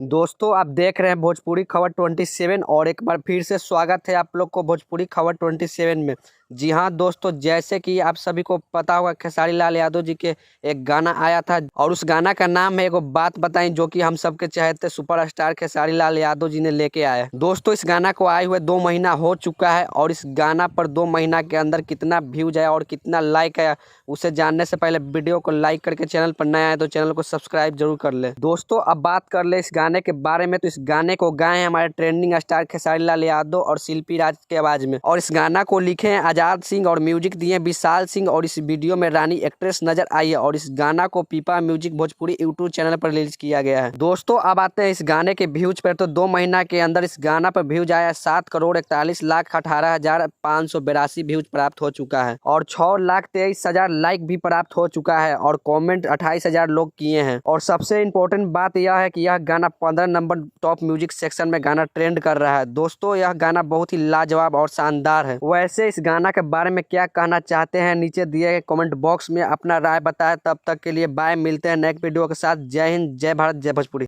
दोस्तों आप देख रहे हैं भोजपुरी खबर 27 और एक बार फिर से स्वागत है आप लोग को भोजपुरी खबर 27 में। जी हाँ दोस्तों, जैसे कि आप सभी को पता होगा खेसारी लाल यादव जी के एक गाना आया था और उस गाना का नाम है एगो बात बताएं, जो कि हम सबके चहेते सुपरस्टार खेसारी लाल यादव जी ने लेके आए। दोस्तों इस गाना को आए हुए 2 महीना हो चुका है और इस गाना पर 2 महीना के अंदर कितना व्यूज आया और कितना लाइक आया उसे जानने से पहले वीडियो को लाइक करके चैनल पर नया है तो चैनल को सब्सक्राइब जरूर कर ले। दोस्तों अब बात कर ले इस गाने के बारे में, तो इस गाने को गाए हैं हमारे ट्रेंडिंग स्टार खेसारी लाल यादव और शिल्पी राज के आवाज में, और इस गाना को लिखे हैं आजाद सिंह और म्यूजिक दिए विशाल सिंह, और इस वीडियो में रानी एक्ट्रेस नजर आई है। और इस गाना को पीपा म्यूजिक भोजपुरी यूट्यूब चैनल पर रिलीज किया गया है। दोस्तों अब आते हैं इस गाने के व्यूज पर, तो 2 महीना के अंदर इस गाना पर व्यूज आया 7,41,18,582 व्यूज प्राप्त हो चुका है और 6,23,000 लाइक भी प्राप्त हो चुका है और कमेंट 28,000 लोग किए हैं। और सबसे इम्पोर्टेंट बात यह है कि यह गाना 15 नंबर टॉप म्यूजिक सेक्शन में गाना ट्रेंड कर रहा है। दोस्तों यह गाना बहुत ही लाजवाब और शानदार है। वैसे इस गाना के बारे में क्या कहना चाहते हैं नीचे दिए गए कमेंट बॉक्स में अपना राय बताएं। तब तक के लिए बाय, मिलते हैं नेक्स्ट वीडियो के साथ। जय हिंद, जय भारत, जय भोजपुरी।